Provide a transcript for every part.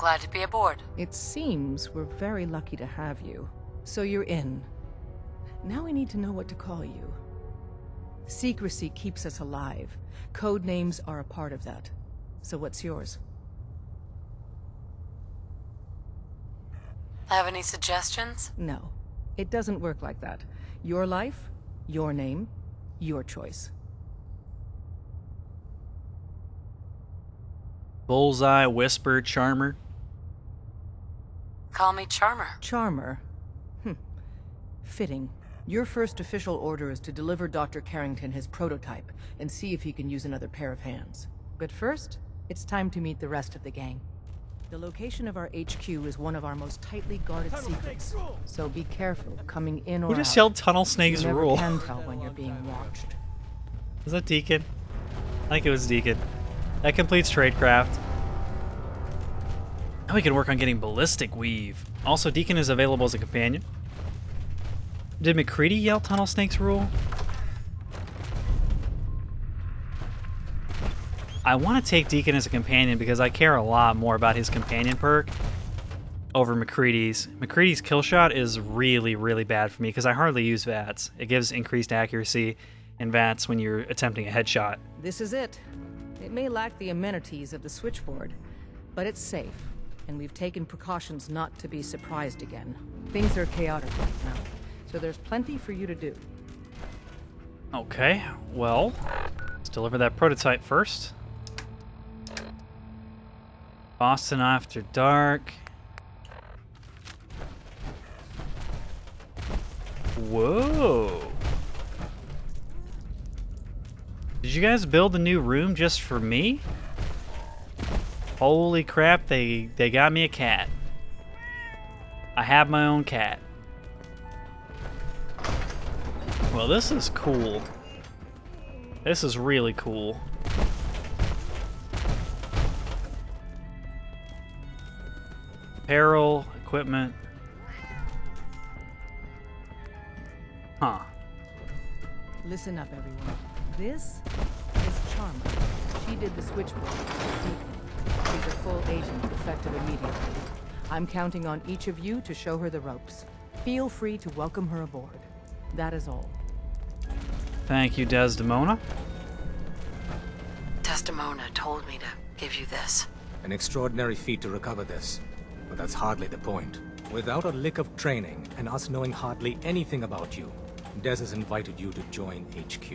Glad to be aboard. It seems we're very lucky to have you. So you're in. Now we need to know what to call you. Secrecy keeps us alive. Code names are a part of that. So what's yours? Have any suggestions? No. It doesn't work like that. Your life, your name, your choice. Bullseye, Whisper, Charmer. Call me Charmer. Charmer. Fitting. Your first official order is to deliver Dr. Carrington his prototype and see if he can use another pair of hands. But first, it's time to meet the rest of the gang. The location of our HQ is one of our most tightly guarded secrets, so be careful coming in or Who out. just yelled Tunnel Snakes You never Rule? can tell when you're being watched. Was that Deacon? I think it was Deacon. That completes Tradecraft. Now we can work on getting Ballistic Weave. Also, Deacon is available as a companion. Did McCready yell Tunnel Snakes Rule? I want to take Deacon as a companion because I care a lot more about his companion perk over McCready's. McCready's kill shot is really, really bad for me because I hardly use VATS. It gives increased accuracy in VATS when you're attempting a headshot. This is it. It may lack the amenities of the switchboard, but it's safe, and we've taken precautions not to be surprised again. Things are chaotic right now, so there's plenty for you to do. Okay, well, let's deliver that prototype first. Boston After Dark. Whoa. Did you guys build a new room just for me? Holy crap, they got me a cat. I have my own cat. Well, this is cool. This is really cool. Apparel, equipment. Huh. Listen up, everyone. This is Charmer. She did the switchboard. She's a full agent, effective immediately. I'm counting on each of you to show her the ropes. Feel free to welcome her aboard. That is all. Thank you, Desdemona. Desdemona told me to give you this. An extraordinary feat to recover this, but that's hardly the point. Without a lick of training, and us knowing hardly anything about you, Des has invited you to join HQ.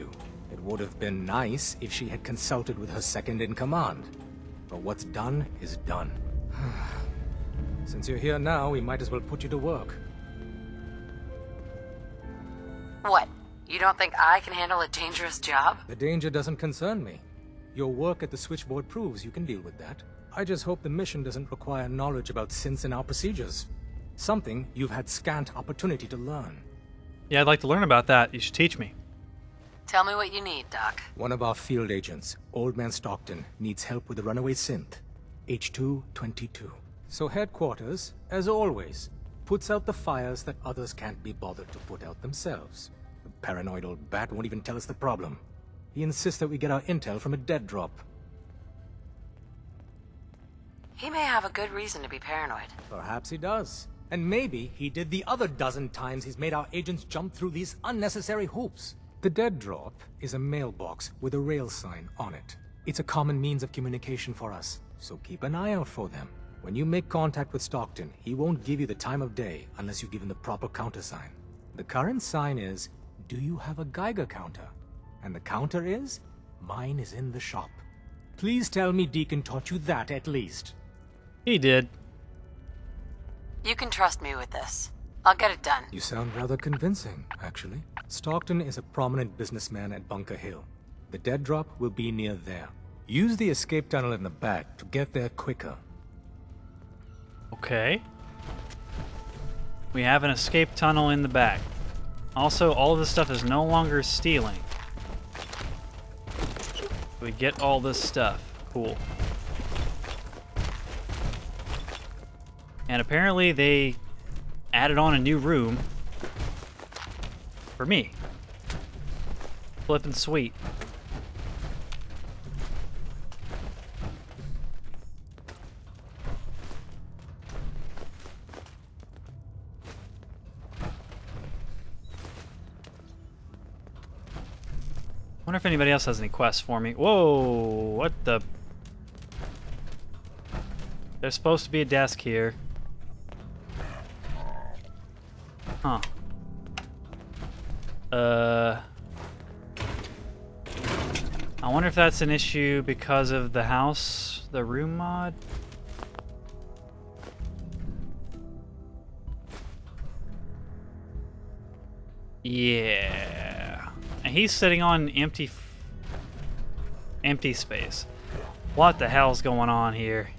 It would have been nice if she had consulted with her second-in-command, but what's done is done. Since you're here now, we might as well put you to work. What? You don't think I can handle a dangerous job? The danger doesn't concern me. Your work at the switchboard proves you can deal with that. I just hope the mission doesn't require knowledge about synths and our procedures. Something you've had scant opportunity to learn. Yeah, I'd like to learn about that. You should teach me. Tell me what you need, Doc. One of our field agents, Old Man Stockton, needs help with the runaway synth, H222. So headquarters, as always, puts out the fires that others can't be bothered to put out themselves. The paranoid old bat won't even tell us the problem. He insists that we get our intel from a dead drop. He may have a good reason to be paranoid. Perhaps he does. And maybe he did the other dozen times he's made our agents jump through these unnecessary hoops. The dead drop is a mailbox with a rail sign on it. It's a common means of communication for us, so keep an eye out for them. When you make contact with Stockton, he won't give you the time of day unless you give him the proper countersign. The current sign is, do you have a Geiger counter? And the counter is, mine is in the shop. Please tell me Deacon taught you that at least. He did. You can trust me with this. I'll get it done. You sound rather convincing, actually. Stockton is a prominent businessman at Bunker Hill. The dead drop will be near there. Use the escape tunnel in the back to get there quicker. Okay. We have an escape tunnel in the back. Also, all of this stuff is no longer stealing. We get all this stuff. Cool. And apparently they added on a new room for me. Flippin' sweet. wonder if anybody else has any quests for me. Whoa, what the? There's supposed to be a desk here. Huh. I wonder if that's an issue because of the house, the room mod? Yeah. And he's sitting on empty space. What the hell's going on here?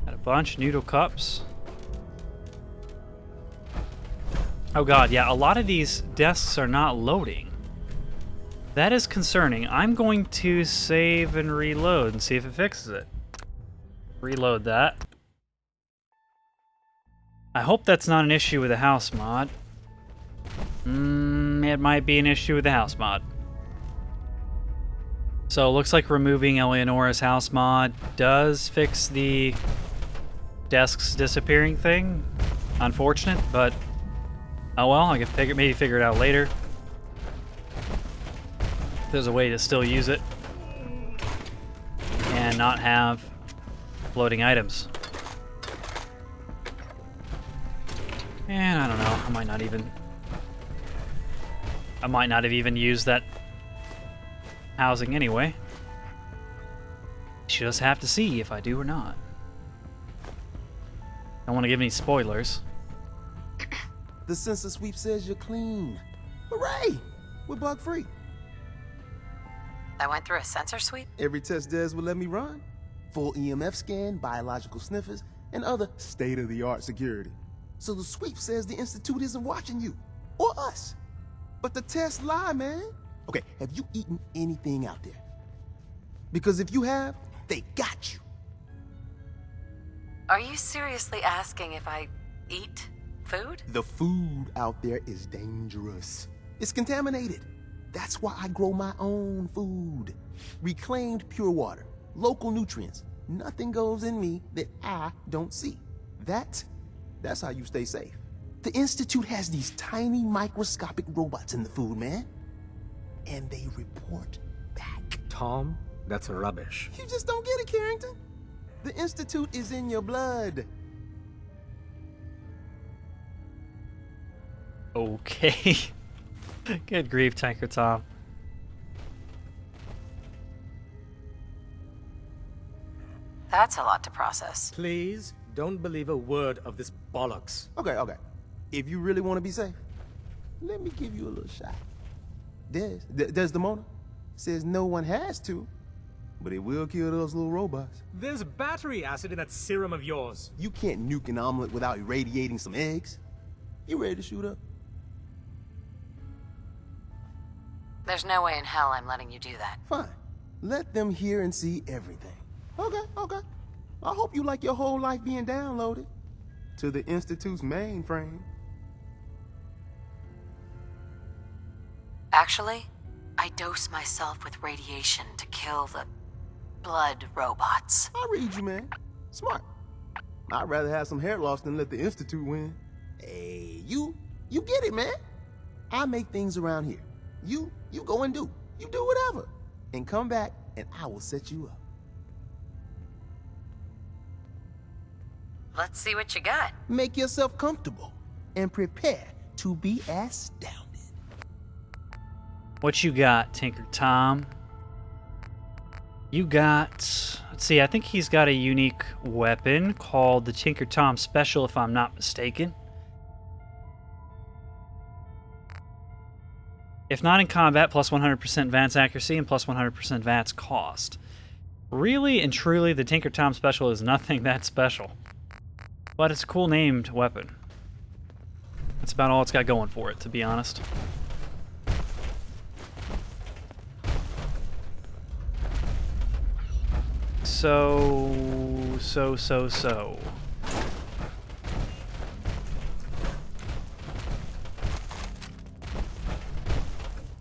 Got a bunch of noodle cups. Oh god, yeah, a lot of these desks are not loading. That is concerning. I'm going to save and reload and see if it fixes it. Reload that. I hope that's not an issue with the house mod. It might be an issue with the house mod. So it looks like removing Eleonora's house mod does fix the desks disappearing thing. Unfortunate, but oh well, I can maybe figure it out later. There's a way to still use it and not have floating items. And I don't know, I might not have even used that housing anyway. Just have to see if I do or not. Don't want to give any spoilers. The sensor sweep says you're clean. Hooray! We're bug free. I went through a sensor sweep? Every test Des will let me run. Full EMF scan, biological sniffers, and other state-of-the-art security. So the sweep says the Institute isn't watching you, or us. But the tests lie, man. Okay, have you eaten anything out there? Because if you have, they got you. Are you seriously asking if I eat food? The food out there is dangerous. It's contaminated. That's why I grow my own food. Reclaimed pure water, local nutrients. Nothing goes in me that I don't see. That's how you stay safe. The Institute has these tiny microscopic robots in the food, man. And they report back. Tom, that's rubbish. You just don't get it, Carrington. The Institute is in your blood. Okay. Good grief, Tanker Tom. That's a lot to process. Please, don't believe a word of this bollocks. Okay. If you really want to be safe, let me give you a little shot. Desdemona says no one has to, but it will kill those little robots. There's battery acid in that serum of yours. You can't nuke an omelet without irradiating some eggs. You ready to shoot up? There's no way in hell I'm letting you do that. Fine. Let them hear and see everything. Okay. I hope you like your whole life being downloaded to the Institute's mainframe. Actually, I dose myself with radiation to kill the blood robots. I read you, man. Smart. I'd rather have some hair loss than let the Institute win. Hey, you get it, man. I make things around here. You go and do. You do whatever. And come back and I will set you up. Let's see what you got. Make yourself comfortable and prepare to be astounded. What you got, Tinker Tom? You got... Let's see, I think he's got a unique weapon called the Tinker Tom Special, if I'm not mistaken. If not in combat, plus 100% VATS accuracy and plus 100% VATS cost. Really and truly, the Tinker Tom Special is nothing that special. But it's a cool named weapon. That's about all it's got going for it, to be honest. So...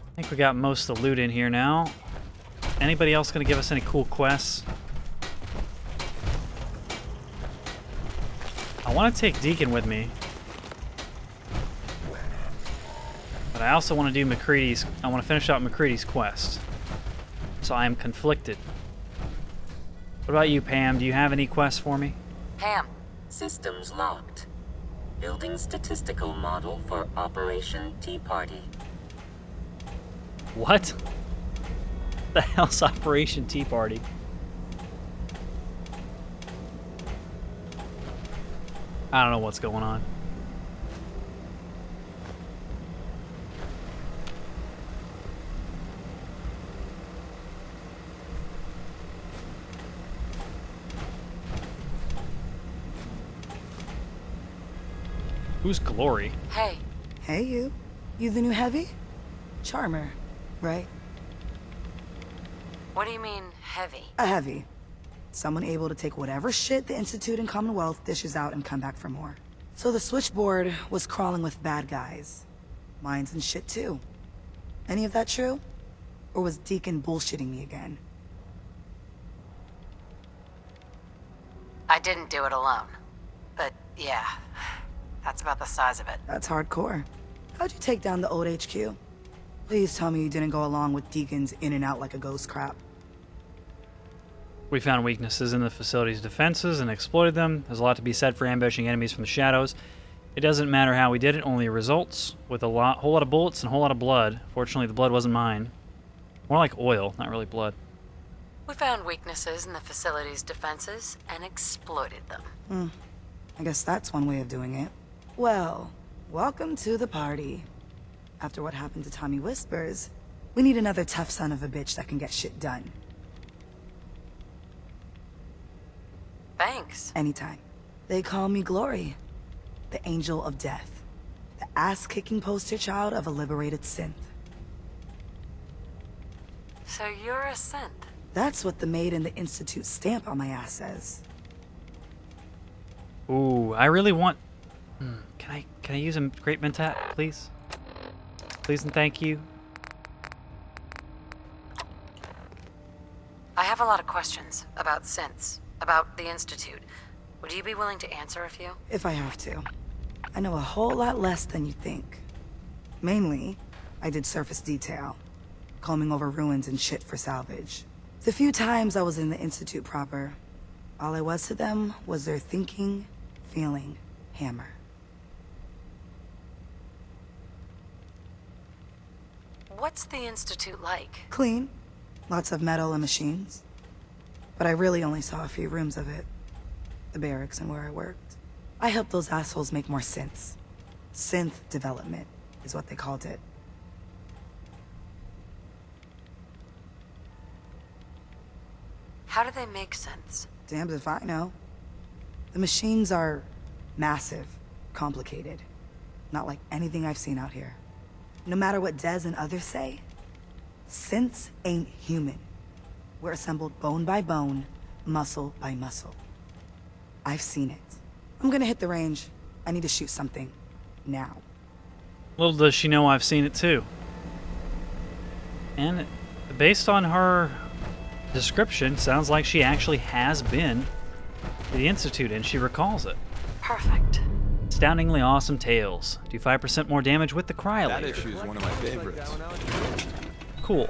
I think we got most of the loot in here now. Anybody else gonna give us any cool quests? I I want to take Deacon with me. But I also want to do McCready's... I want to finish out McCready's quest. So I am conflicted. What about you, Pam? Do you have any quests for me? Pam. Systems locked. Building statistical model for Operation Tea Party. What? The hell's Operation Tea Party? I don't know what's going on. Who's Glory? Hey. Hey, you. You the new heavy? Charmer, right? What do you mean, heavy? A heavy. Someone able to take whatever shit the Institute and Commonwealth dishes out and come back for more. So the switchboard was crawling with bad guys. Mines and shit too. Any of that true? Or was Deacon bullshitting me again? I didn't do it alone. But yeah, that's about the size of it. That's hardcore. How'd you take down the old HQ? Please tell me you didn't go along with Deacon's in and out like a ghost crap. We found weaknesses in the facility's defenses and exploited them. There's a lot to be said for ambushing enemies from the shadows. It doesn't matter how we did it, only results, with a whole lot of bullets and a whole lot of blood. Fortunately, the blood wasn't mine. More like oil, not really blood. We found weaknesses in the facility's defenses and exploited them. I guess that's one way of doing it. Well, welcome to the party. After what happened to Tommy Whispers, we need another tough son of a bitch that can get shit done. Thanks. Anytime. They call me Glory, the Angel of Death, the ass-kicking poster child of a liberated synth. So you're a synth? That's what the maid in the Institute stamp on my ass says. Ooh, I really want... Can I use a Great Mentat, please? Please and thank you. I have a lot of questions about synths, about the Institute. Would you be willing to answer a few? If I have to. I know a whole lot less than you think. Mainly, I did surface detail, combing over ruins and shit for salvage. The few times I was in the Institute proper, all I was to them was their thinking, feeling hammer. What's the Institute like? Clean. Lots of metal and machines. But I really only saw a few rooms of it. The barracks and where I worked. I helped those assholes make more synths. Synth development is what they called it. How do they make synths? Damned if I know. The machines are massive, complicated. Not like anything I've seen out here. No matter what Dez and others say, synths ain't human. We're assembled bone by bone, muscle by muscle. I've seen it. I'm gonna hit the range. I need to shoot something. Now. Little does she know I've seen it too. And based on her description, sounds like she actually has been to the Institute and she recalls it. Perfect. Astoundingly awesome tales. Do 5% more damage with the That Cryolator. issue is one of my favorites. Cool.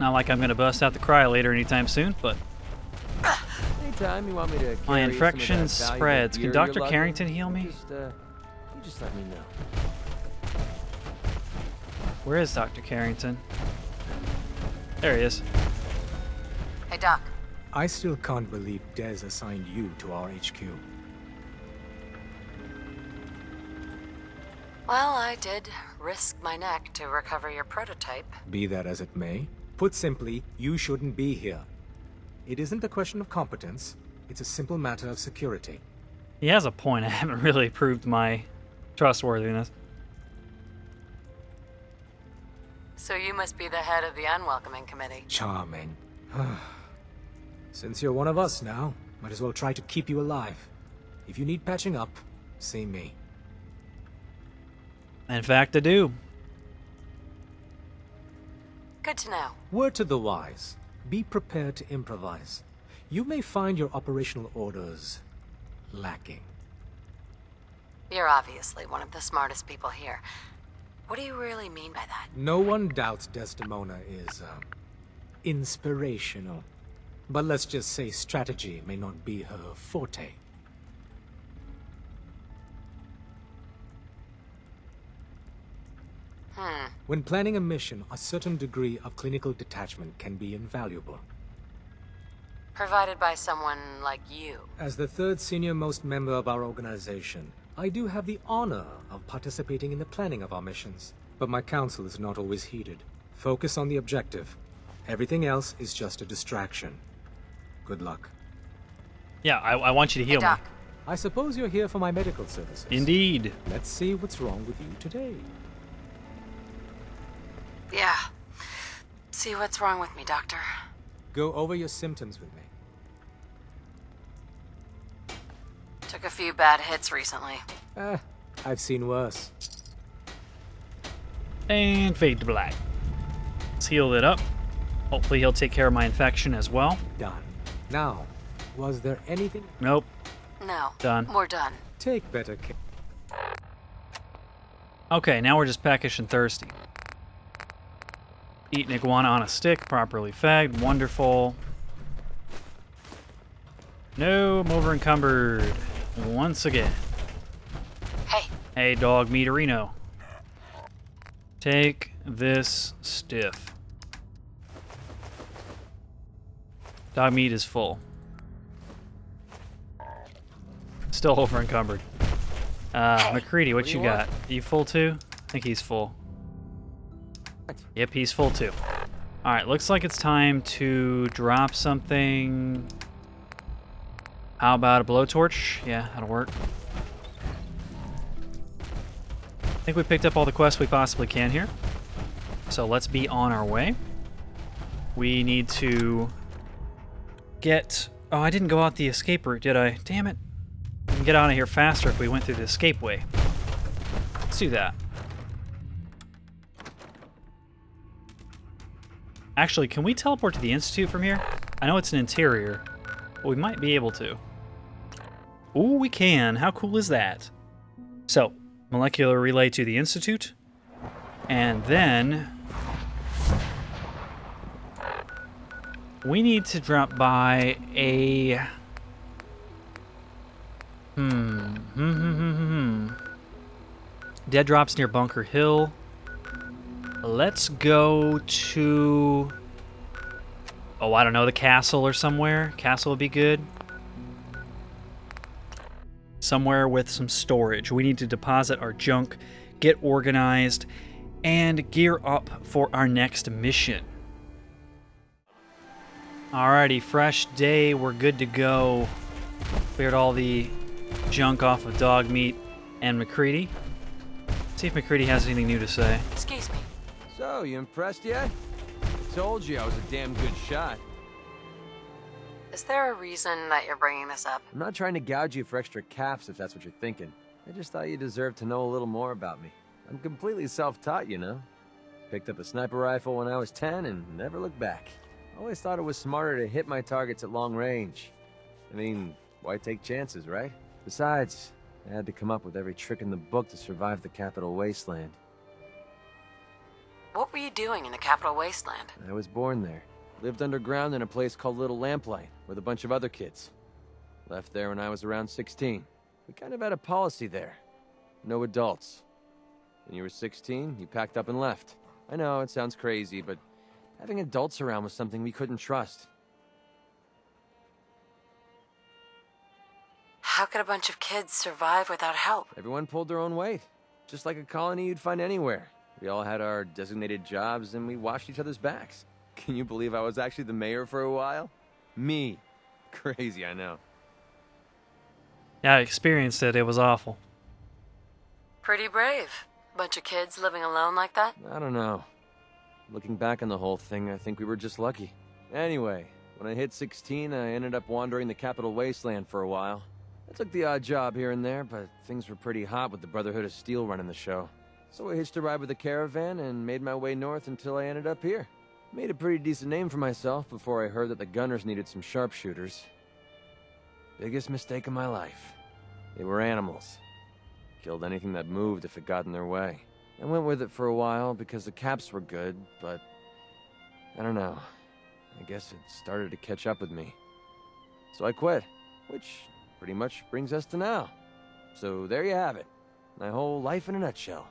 Not like I'm going to bust out the Cryolator anytime soon, but Anytime you want me to carry my some of infection that valuable spreads. gear Can you're Dr. lugging, Carrington heal me? you just let me know. Where is Dr. Carrington? There he is. Hey, Doc. I still can't believe Dez assigned you to our HQ. Well, I did risk my neck to recover your prototype. Be that as it may, put simply, you shouldn't be here. It isn't a question of competence, it's a simple matter of security. He has a point. I haven't really proved my trustworthiness. So you must be the head of the unwelcoming committee. Charming. Since you're one of us now, might as well try to keep you alive. If you need patching up, see me. In fact, I do. Good to know. Word to the wise. Be prepared to improvise. You may find your operational orders lacking. You're obviously one of the smartest people here. What do you really mean by that? No one doubts Desdemona is, inspirational. But let's just say strategy may not be her forte. When planning a mission, a certain degree of clinical detachment can be invaluable. Provided by someone like you. As the third senior-most member of our organization, I do have the honor of participating in the planning of our missions. But my counsel is not always heeded. Focus on the objective. Everything else is just a distraction. Good luck. Yeah, I want you to heal Hey, Doc. me. I suppose you're here for my medical services. Indeed. Let's see what's wrong with you today. Yeah. See what's wrong with me, Doctor. Go over your symptoms with me. Took a few bad hits recently. I've seen worse. And fade to black. Let's heal it up. Hopefully he'll take care of my infection as well. Done. Now, was there anything? Nope. No. Done. We're done. Take better care. Okay, now we're just peckish and thirsty. Eat an iguana on a stick, properly fagged. Wonderful. No, I'm over encumbered. Once again. Hey. Hey, dog meaterino. Take this stiff. Dog meat is full. Still over encumbered. McCready, what you got? You full too? I think he's full. Yep, he's full too. Alright, looks like it's time to drop something. How about a blowtorch? Yeah, that'll work. I think we picked up all the quests we possibly can here. So let's be on our way. We need to get... Oh, I didn't go out the escape route, did I? Damn it. We can get out of here faster if we went through the escape way. Let's do that. Actually, can we teleport to the Institute from here? I know it's an interior, but we might be able to. Ooh, we can. How cool is that? So, molecular relay to the Institute. And then... we need to drop by a... Dead drops near Bunker Hill. Let's go to... oh, I don't know, the castle or somewhere. Castle would be good. Somewhere with some storage. We need to deposit our junk, get organized, and gear up for our next mission. Alrighty, fresh day, we're good to go. Cleared all the junk off of dog meat and McCready. See if McCready has anything new to say. Excuse me. So, you impressed yet? I told you I was a damn good shot. Is there a reason that you're bringing this up? I'm not trying to gouge you for extra caps if that's what you're thinking. I just thought you deserved to know a little more about me. I'm completely self-taught, you know. Picked up a sniper rifle when I was 10 and never looked back. Always thought it was smarter to hit my targets at long range. I mean, why take chances, right? Besides, I had to come up with every trick in the book to survive the capital Wasteland. What were you doing in the capital Wasteland? I was born there. Lived underground in a place called Little Lamplight with a bunch of other kids. Left there when I was around 16. We kind of had a policy there. No adults. When you were 16, you packed up and left. I know, it sounds crazy, but having adults around was something we couldn't trust. How could a bunch of kids survive without help? Everyone pulled their own weight. Just like a colony you'd find anywhere. We all had our designated jobs and we watched each other's backs. Can you believe I was actually the mayor for a while? Me. Crazy, I know. Yeah, I experienced it. It was awful. Pretty brave. Bunch of kids living alone like that? I don't know. Looking back on the whole thing, I think we were just lucky. Anyway, when I hit 16, I ended up wandering the capital Wasteland for a while. I took the odd job here and there, but things were pretty hot with the Brotherhood of Steel running the show. So I hitched a ride with a caravan and made my way north until I ended up here. Made a pretty decent name for myself before I heard that the gunners needed some sharpshooters. Biggest mistake of my life. They were animals. Killed anything that moved if it got in their way. I went with it for a while because the caps were good, but I don't know. I guess it started to catch up with me. So I quit, which pretty much brings us to now. So there you have it. My whole life in a nutshell.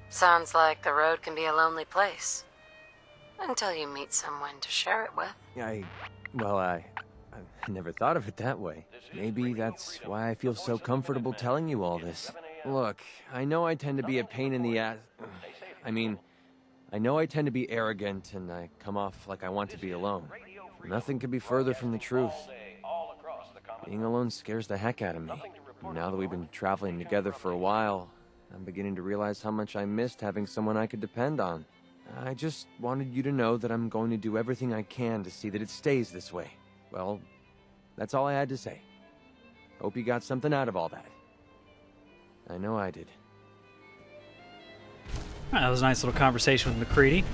Sounds like the road can be a lonely place. Until you meet someone to share it with. I never thought of it that way. Maybe that's why I feel so comfortable telling you all this. Look, I know I tend to be a pain in the ass. I know I tend to be arrogant and I come off like I want to be alone. Nothing could be further from the truth. Being alone scares the heck out of me. Now that we've been traveling together for a while, I'm beginning to realize how much I missed having someone I could depend on. I just wanted you to know that I'm going to do everything I can to see that it stays this way. Well, that's all I had to say. Hope you got something out of all that. I know I did. That was a nice little conversation with MacCready.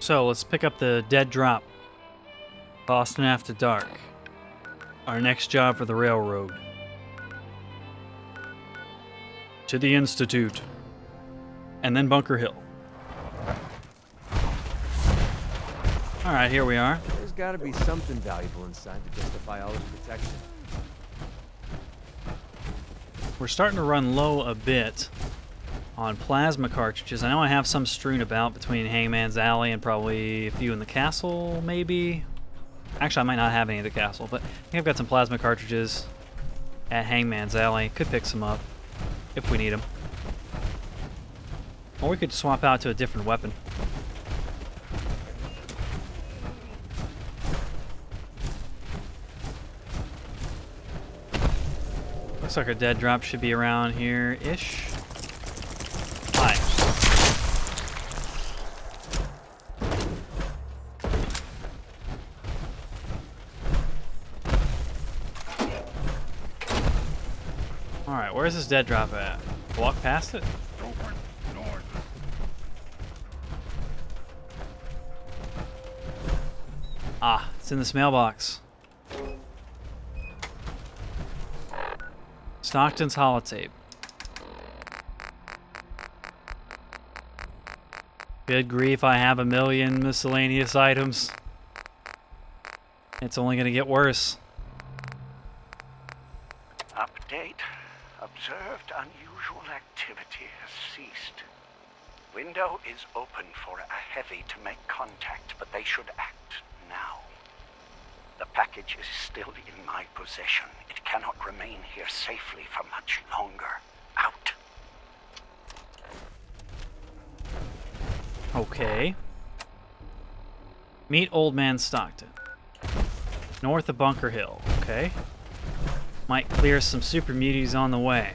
So let's pick up the dead drop. Boston After Dark. Our next job for the railroad. To the Institute. And then Bunker Hill. Alright, here we are. There's gotta be something valuable inside to justify all this protection. We're starting to run low a bit on plasma cartridges. I know I have some strewn about between Hangman's Alley and probably a few in the castle, maybe. Actually, I might not have any at the castle, but I think I've got some plasma cartridges at Hangman's Alley. Could pick some up if we need them. Or we could swap out to a different weapon. Looks like our dead drop should be around here-ish. Hi. Alright, where's this dead drop at? Walk past it? Ah, it's in this mailbox. Stockton's holotape. Good grief, I have a million miscellaneous items. It's only gonna get worse. Update. Observed unusual activity has ceased. Window is open for a heavy to make contact, but they should act now. The package is still in my possession. It cannot remain here safely for much longer. Out. Okay. Meet Old Man Stockton. North of Bunker Hill. Okay. Might clear some super muties on the way.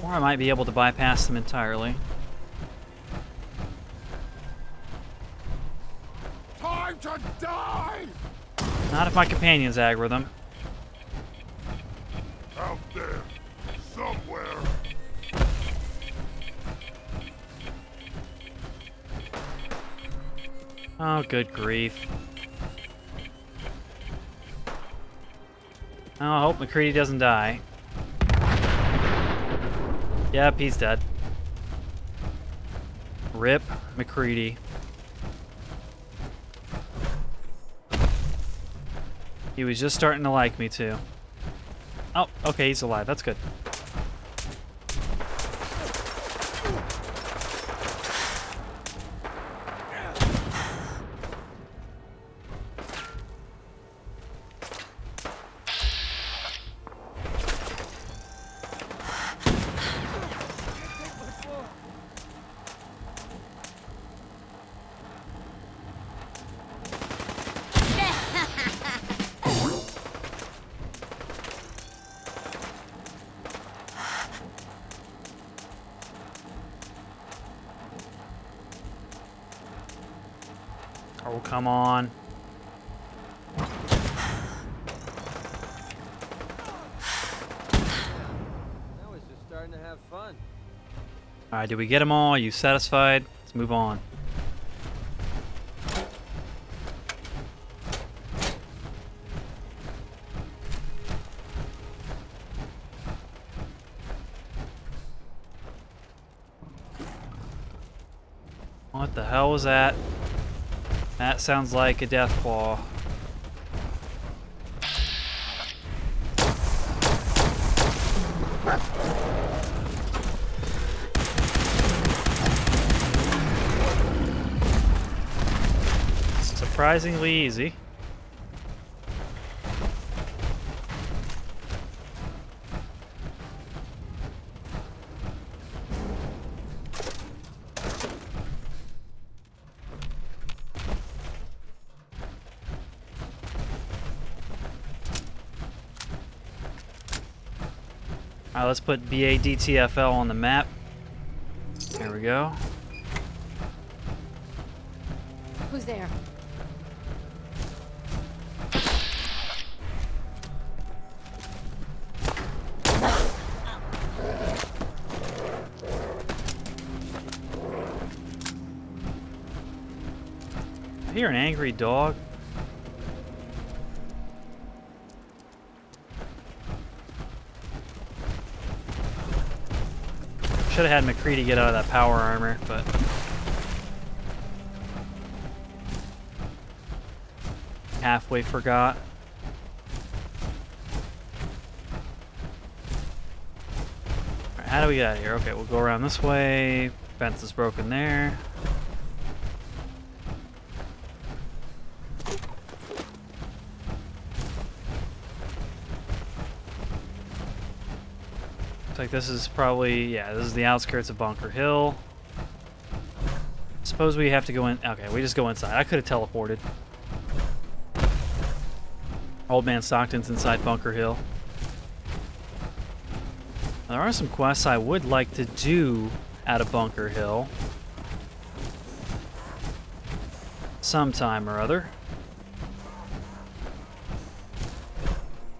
Or I might be able to bypass them entirely. Time to die! Not if my companions aggro them. Out there, somewhere. Oh, good grief. Oh, I hope MacCready doesn't die. Yep, he's dead. Rip MacCready. He was just starting to like me too. Oh, okay, he's alive. That's good. Oh, come on. Now it's just starting to have fun. Alright, did we get them all? Are you satisfied? Let's move on. What the hell was that? That sounds like a death claw. Surprisingly easy. Alright, let's put BADTFL on the map. There we go. Who's there? I hear an angry dog. Should have had McCready get out of that power armor, but halfway forgot. Alright, how do we get out of here? Okay, we'll go around this way. Fence is broken there. Looks like this is probably, yeah, this is the outskirts of Bunker Hill. Suppose we have to go in. Okay, we just go inside. I could have teleported. Old Man Stockton's inside Bunker Hill. Now, there are some quests I would like to do out of Bunker Hill. Sometime or other.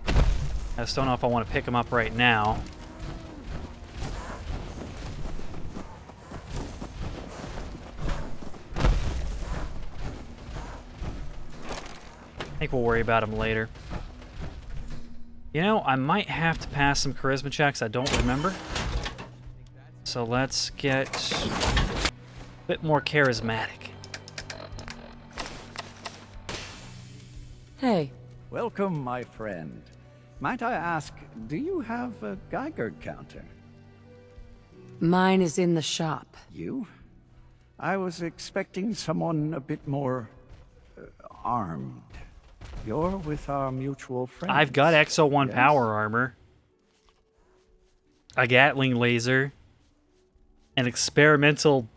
I just don't know if I want to pick them up right now. I think we'll worry about them later. You know, I might have to pass some charisma checks. I don't remember. So let's get a bit more charismatic. Hey. Welcome, my friend. Might I ask, do you have a Geiger counter? Mine is in the shop. You? I was expecting someone a bit more armed. You're with our mutual friend. I've got Exo 1 power armor, a Gatling laser, an experimental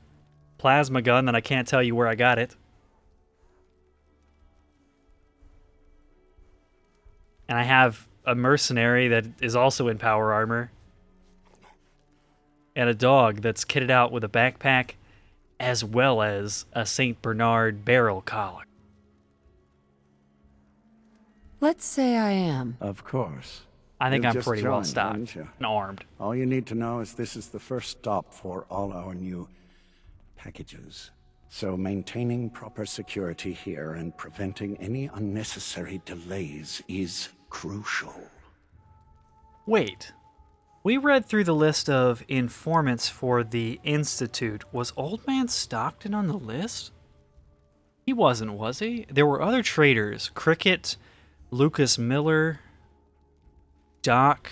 plasma gun that I can't tell you where I got it. And I have a mercenary that is also in power armor. And a dog that's kitted out with a backpack, as well as a St. Bernard barrel collar. Let's say I am. Of course. I think You've I'm just pretty well joined, stocked haven't you? and armed. All you need to know is this is the first stop for all our new packages. So maintaining proper security here and preventing any unnecessary delays is crucial. Wait. We read through the list of informants for the Institute. Was Old Man Stockton on the list? He wasn't, was he? There were other traders. Cricket, Lucas Miller, Doc.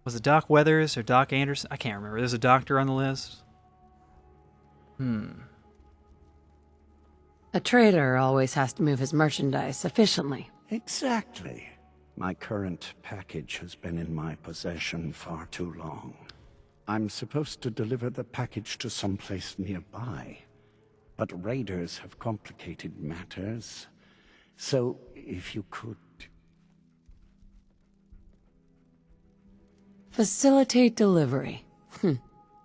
Was it Doc Weathers or Doc Anderson? I can't remember. There's a doctor on the list. A trader always has to move his merchandise efficiently. Exactly. My current package has been in my possession far too long. I'm supposed to deliver the package to someplace nearby, but raiders have complicated matters. So, if you could... Facilitate delivery.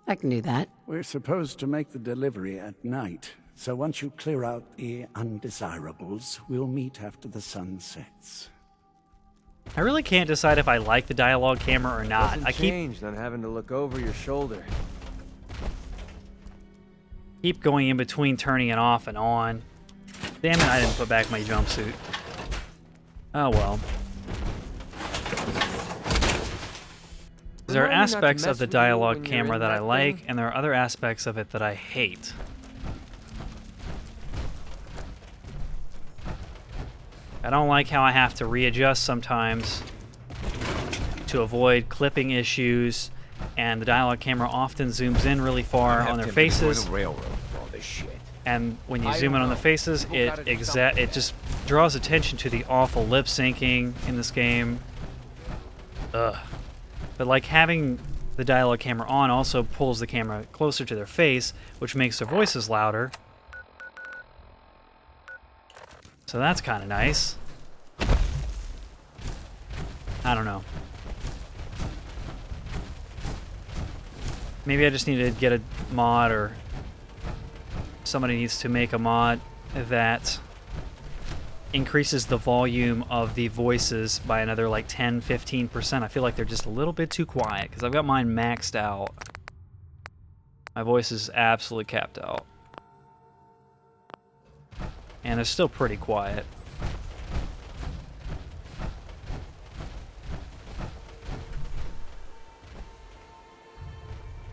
I can do that. We're supposed to make the delivery at night, So once you clear out the undesirables, we'll meet after the sun sets. I really can't decide if I like the dialogue camera or not. Doesn't change not having to look over your shoulder. Keep going in between turning it off and on. Damn it, I didn't put back my jumpsuit. Oh well. There are aspects of the dialogue camera that I like, and there are other aspects of it that I hate. I don't like how I have to readjust sometimes to avoid clipping issues, and the dialogue camera often zooms in really far on their faces. And when you zoom in on the faces, it just draws attention to the awful lip syncing in this game. Ugh. But like having the dialogue camera on also pulls the camera closer to their face, which makes their voices louder. So that's kind of nice. I don't know. Maybe I just need to get a mod, or somebody needs to make a mod that increases the volume of the voices by another like 10-15%. I feel like they're just a little bit too quiet because I've got mine maxed out. My voice is absolutely capped out. And they're still pretty quiet.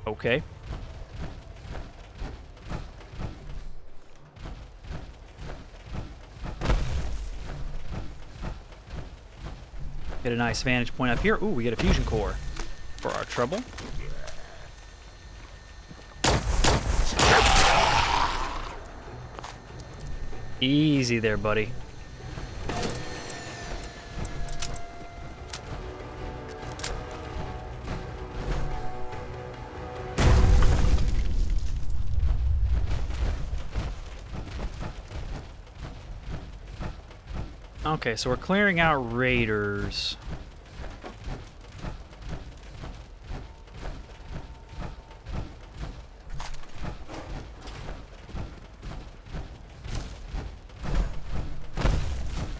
Okay. Get a nice vantage point up here. Ooh, we get a fusion core for our trouble. Easy there, buddy. Okay, so we're clearing out raiders.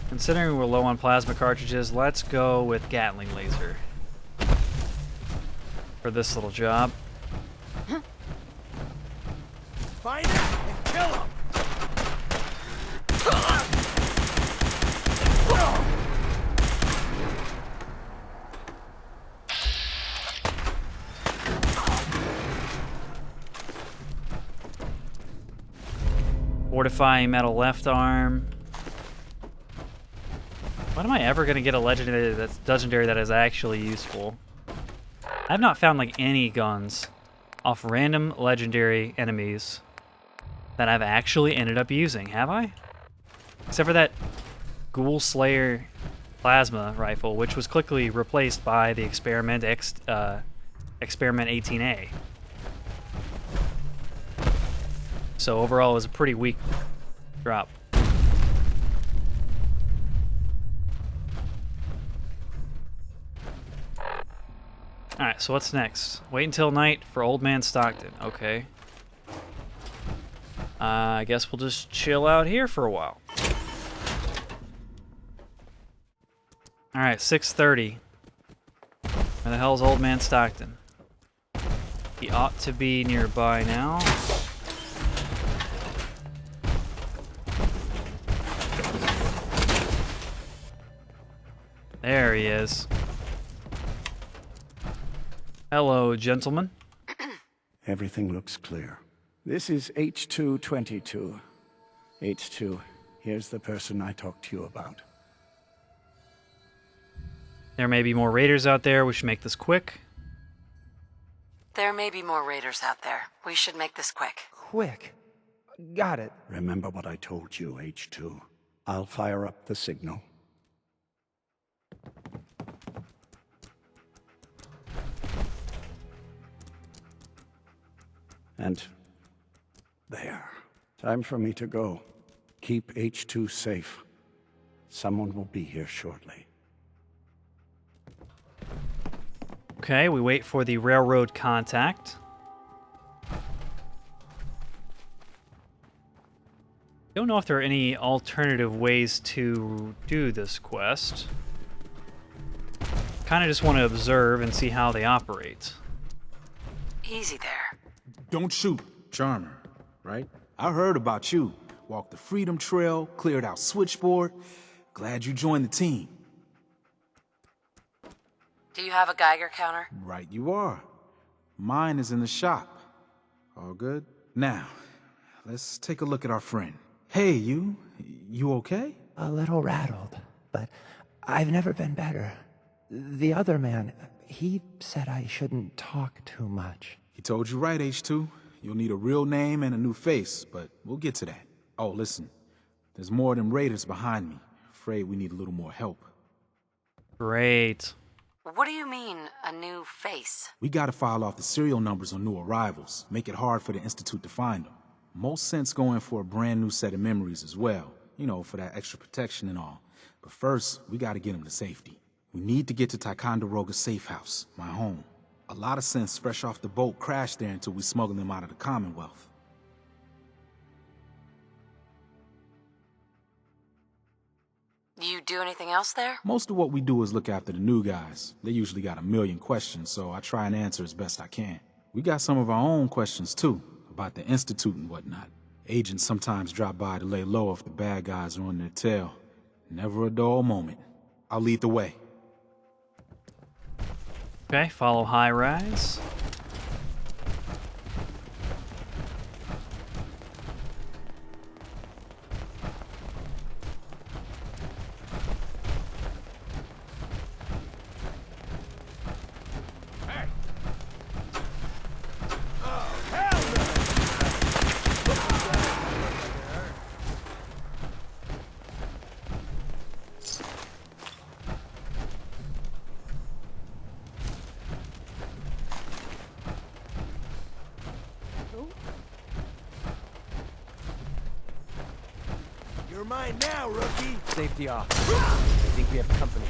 Considering we're low on plasma cartridges, let's go with Gatling laser for this little job. Find him and kill him! Fortifying metal left arm. When am I ever going to get a legendary that is actually useful? I've not found like any guns off random legendary enemies that I've actually ended up using, have I? Except for that Ghoul Slayer plasma rifle, which was quickly replaced by the Experiment 18A. So overall, it was a pretty weak drop. Alright, so what's next? Wait until night for Old Man Stockton. Okay. I guess we'll just chill out here for a while. Alright, 6:30. Where the hell's Old Man Stockton? He ought to be nearby now. There he is. Hello, gentlemen. Everything looks clear. This is H222. H2, here's the person I talked to you about. There may be more raiders out there. We should make this quick. There may be more raiders out there. We should make this quick. Quick. Got it. Remember what I told you, H2. I'll fire up the signal. And there. Time for me to go. Keep H2 safe. Someone will be here shortly. Okay, we wait for the railroad contact. Don't know if there are any alternative ways to do this quest. Kind of just want to observe and see how they operate. Easy there. Don't shoot, Charmer, right? I heard about you. Walked the Freedom Trail, cleared out Switchboard. Glad you joined the team. Do you have a Geiger counter? Right you are. Mine is in the shop. All good? Now, let's take a look at our friend. Hey, you okay? A little rattled, but I've never been better. The other man, he said I shouldn't talk too much. He told you right, H2. You'll need a real name and a new face, but we'll get to that. Oh, listen. There's more of them raiders behind me. Afraid we need a little more help. Great. What do you mean, a new face? We gotta file off the serial numbers on new arrivals. Make it hard for the Institute to find them. Most sense going for a brand new set of memories as well. You know, for that extra protection and all. But first, we gotta get them to safety. We need to get to Ticonderoga's safe house, my home. A lot of synths fresh off the boat crashed there until we smuggled them out of the Commonwealth. You do anything else there? Most of what we do is look after the new guys. They usually got a million questions, so I try and answer as best I can. We got some of our own questions too, about the Institute and whatnot. Agents sometimes drop by to lay low if the bad guys are on their tail. Never a dull moment. I'll lead the way. Okay, follow High Rise. You're mine now, rookie. Safety off. I think we have company.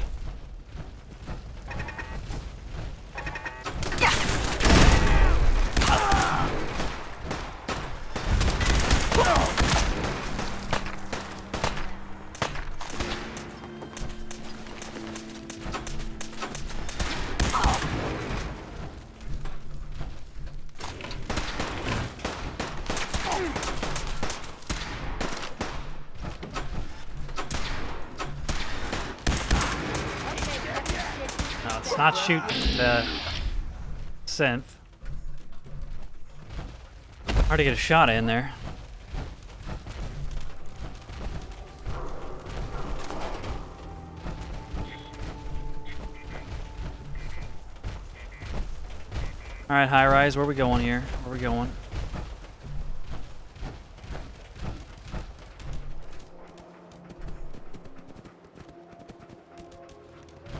Not shoot the synth. Hard to get a shot in there. All right, High Rise, where are we going here? Where are we going?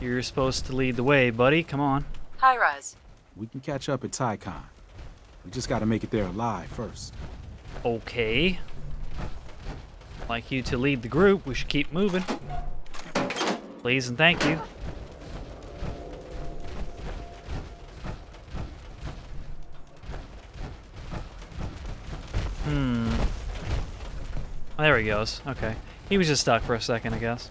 You're supposed to lead the way, buddy. Come on. High Rise. We can catch up at Tycon. We just gotta make it there alive first. Okay. Like you to lead the group, we should keep moving. Please and thank you. Oh, there he goes. Okay. He was just stuck for a second, I guess.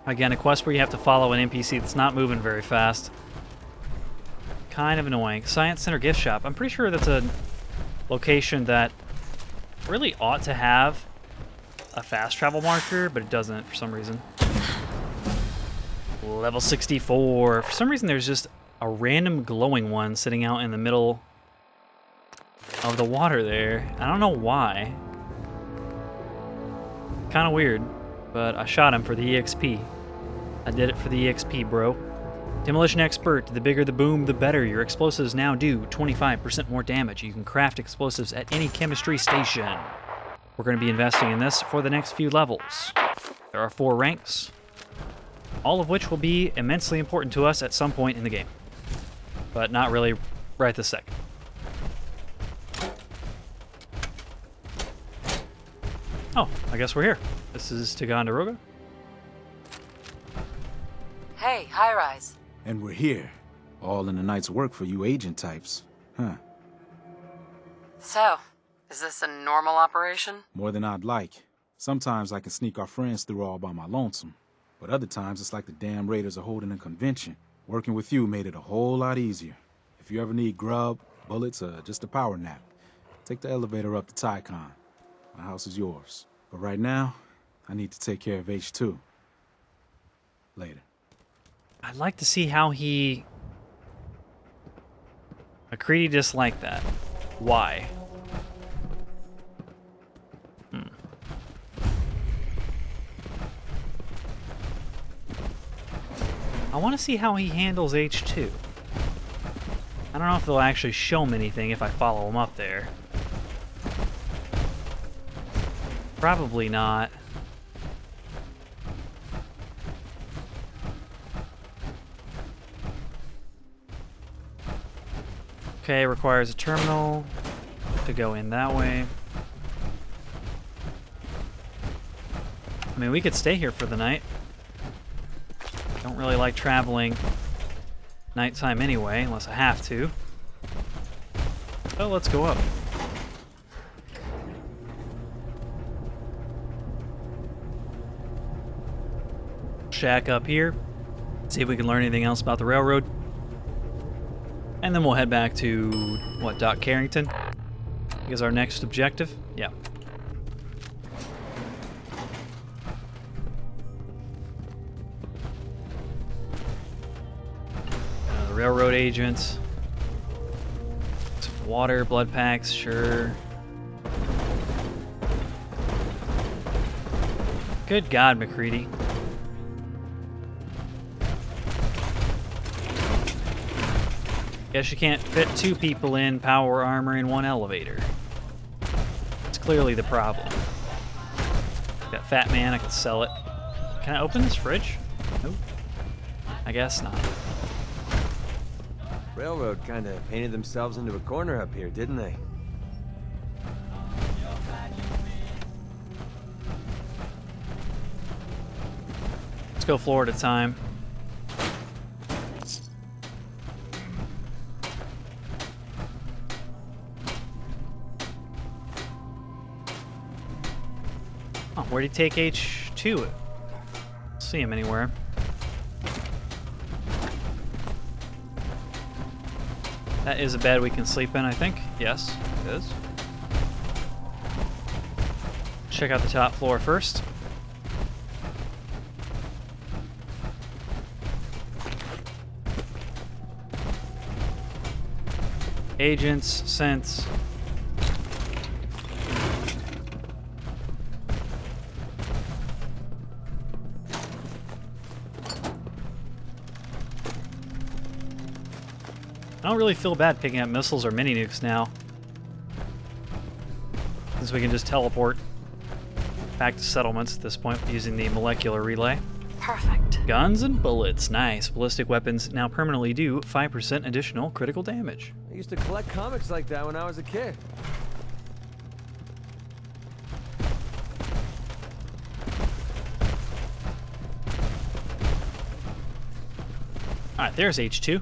Again, a quest where you have to follow an NPC that's not moving very fast. Kind of annoying. Science Center gift shop. I'm pretty sure that's a location that really ought to have a fast travel marker, but it doesn't for some reason. Level 64. For some reason, there's just a random glowing one sitting out in the middle of the water there. I don't know why. Kind of weird, but I shot him for the EXP. I did it for the EXP, bro. Demolition Expert, the bigger the boom, the better. Your explosives now do 25% more damage. You can craft explosives at any chemistry station. We're going to be investing in this for the next few levels. There are 4 ranks. All of which will be immensely important to us at some point in the game. But not really right this second. Oh, I guess we're here. This is Ticonderoga. Hey, high-rise. And we're here. All in the night's work for you agent types. Huh. So, is this a normal operation? More than I'd like. Sometimes I can sneak our friends through all by my lonesome. But other times it's like the damn raiders are holding a convention. Working with you made it a whole lot easier. If you ever need grub, bullets, or just a power nap, take the elevator up to Tycon. My house is yours. But right now, I need to take care of H2. Later. I'd like to see how he... MacReady disliked that. Why? I want to see how he handles H2. I don't know if they'll actually show him anything if I follow him up there. Probably not. Okay, requires a terminal to go in that way. I mean, we could stay here for the night. Don't really like traveling nighttime anyway, unless I have to. So let's go up. Shack up here. See if we can learn anything else about the railroad. And then we'll head back to, what, Dock Carrington? Is our next objective? Yeah. The railroad agents. Some water, blood packs, sure. Good God, MacReady. Guess you can't fit two people in power armor in one elevator. It's clearly the problem. That fat man, I could sell it. Can I open this fridge? Nope. I guess not. Railroad kind of painted themselves into a corner up here, didn't they? Let's go floor at a time. Oh, where'd he take H2? See him anywhere. That is a bed we can sleep in, I think. Yes, it is. Check out the top floor first. Agents, sense. I don't really feel bad picking up missiles or mini nukes now, since we can just teleport back to settlements at this point using the molecular relay. Perfect. Guns and bullets. Nice. Ballistic weapons now permanently do 5% additional critical damage. I used to collect comics like that when I was a kid. Alright, there's H2.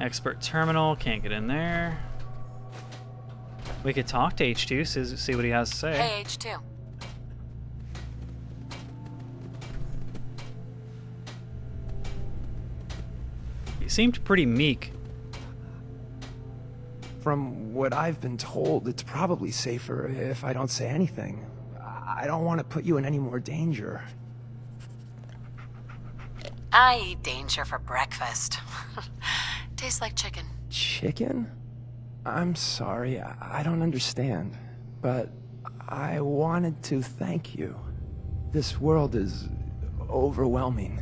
Expert terminal, can't get in there. We could talk to H2, see what he has to say. Hey, H2. He seemed pretty meek. From what I've been told, it's probably safer if I don't say anything. I don't want to put you in any more danger. I eat danger for breakfast. Tastes like chicken. Chicken? I'm sorry, I don't understand. But I wanted to thank you. This world is overwhelming.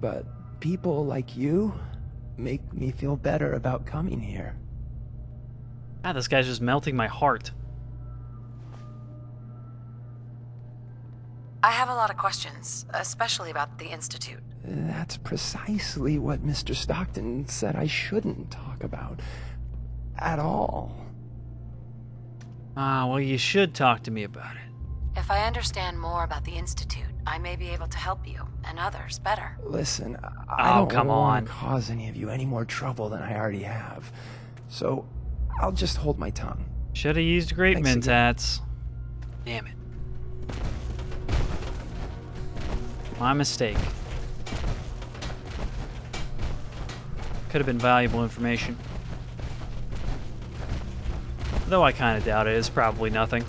But people like you make me feel better about coming here. God, this guy's just melting my heart. I have a lot of questions, especially about the Institute. That's precisely what Mr. Stockton said I shouldn't talk about. At all. Ah, well, you should talk to me about it. If I understand more about the Institute, I may be able to help you, and others, better. Listen, I don't come want on. to cause any of you any more trouble than I already have. So, I'll just hold my tongue. Should have used great Thanks again. mentats. Damn it. My mistake. Could have been valuable information. Though I kind of doubt it. It's probably nothing.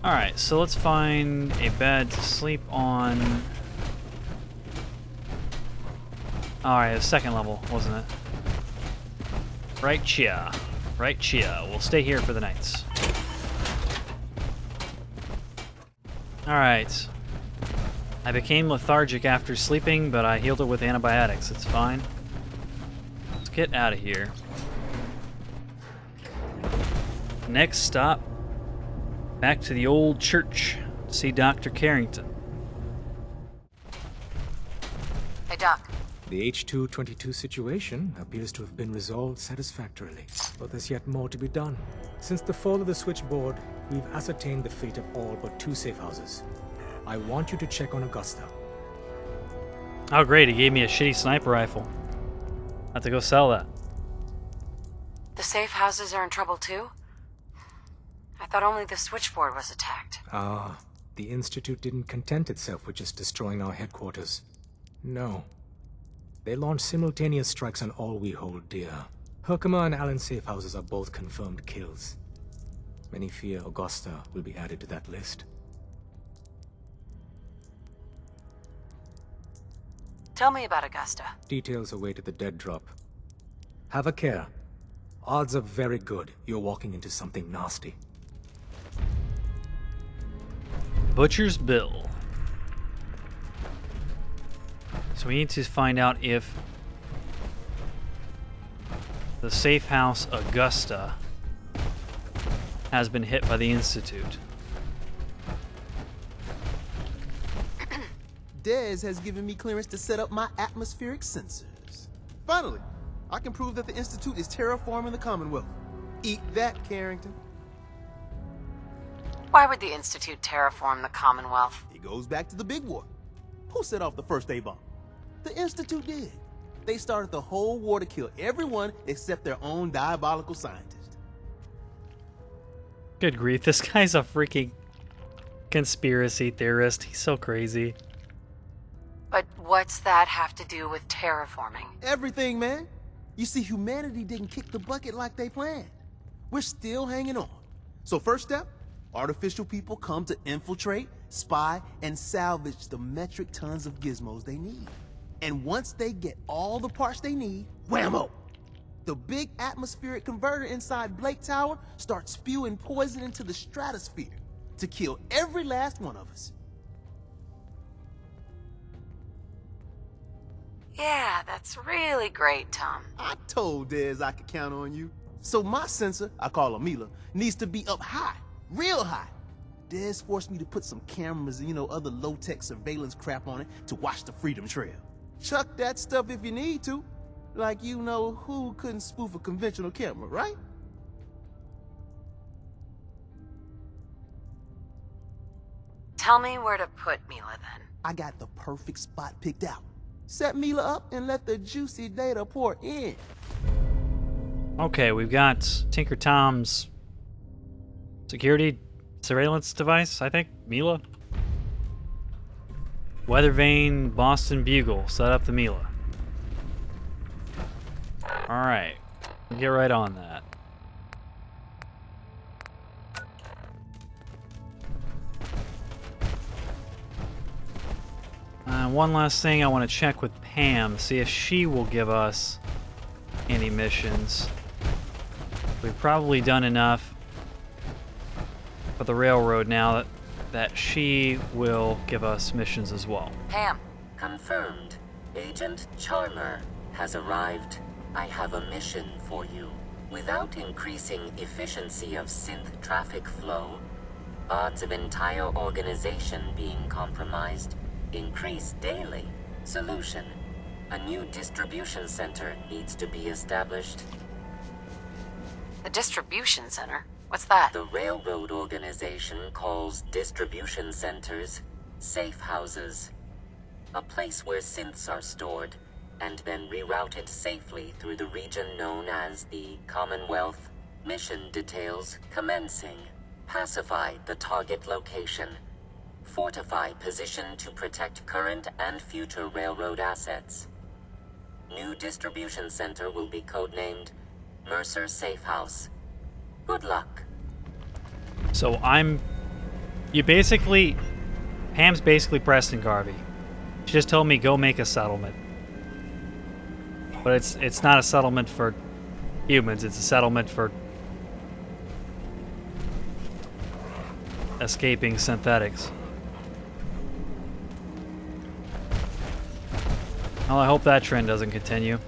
Alright, so let's find a bed to sleep on. Alright, the second level, wasn't it? Right chia. Right chia. We'll stay here for the nights. Alright. I became lethargic after sleeping, but I healed it with antibiotics. It's fine. Let's get out of here. Next stop, back to the old church to see Dr. Carrington. Hey, Doc. The H-222 situation appears to have been resolved satisfactorily, but there's yet more to be done. Since the fall of the switchboard, we've ascertained the fate of all but 2 safe houses. I want you to check on Augusta. Oh great, he gave me a shitty sniper rifle. I have to go sell that. The safe houses are in trouble too? I thought only the switchboard was attacked. Ah, the Institute didn't content itself with just destroying our headquarters. No. They launched simultaneous strikes on all we hold dear. Herkimer and Allen's safe houses are both confirmed kills. Many fear Augusta will be added to that list. Tell me about Augusta. Details await at the dead drop. Have a care. Odds are very good you're walking into something nasty. Butcher's Bill. So we need to find out if the safe house Augusta has been hit by the Institute. Dez has given me clearance to set up my atmospheric sensors. Finally, I can prove that the Institute is terraforming the Commonwealth. Eat that, Carrington. Why would the Institute terraform the Commonwealth? It goes back to the big war. Who set off the first A-bomb? The Institute did. They started the whole war to kill everyone except their own diabolical scientist. Good grief, this guy's a freaking conspiracy theorist. He's so crazy. But what's that have to do with terraforming? Everything, man. You see, humanity didn't kick the bucket like they planned. We're still hanging on. So first step, artificial people come to infiltrate, spy, and salvage the metric tons of gizmos they need. And once they get all the parts they need, whammo! The big atmospheric converter inside Blake Tower starts spewing poison into the stratosphere to kill every last one of us. Yeah, that's really great, Tom. I told Dez I could count on you. So my sensor, I call her Mila, needs to be up high, real high. Dez forced me to put some cameras and, other low-tech surveillance crap on it to watch the Freedom Trail. Chuck that stuff if you need to. Like who couldn't spoof a conventional camera, right? Tell me where to put Mila then. I got the perfect spot picked out. Set Mila up and let the juicy data pour in. Okay, we've got Tinker Tom's security surveillance device, I think. Mila. Weather Vane, Boston Bugle. Set up the Mila. Alright. We'll get right on that. One last thing, I want to check with Pam, see if she will give us any missions. We've probably done enough for the railroad now that she will give us missions as well. Pam. Confirmed. Agent Charmer has arrived. I have a mission for you. Without increasing efficiency of synth traffic flow, odds of entire organization being compromised increase daily. Solution: a new distribution center needs to be established. The distribution center? What's that? The railroad organization calls distribution centers safe houses. A place where synths are stored and then rerouted safely through the region known as the Commonwealth. Mission details commencing. Pacify the target location. Fortify position to protect current and future railroad assets. New distribution center will be codenamed Mercer Safe House. Good luck. So Pam's basically Preston Garvey. She just told me go make a settlement. But it's not a settlement for humans, it's a settlement for escaping synthetics. Well, I hope that trend doesn't continue.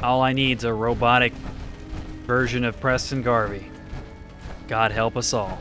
All I need's a robotic version of Preston Garvey. God help us all.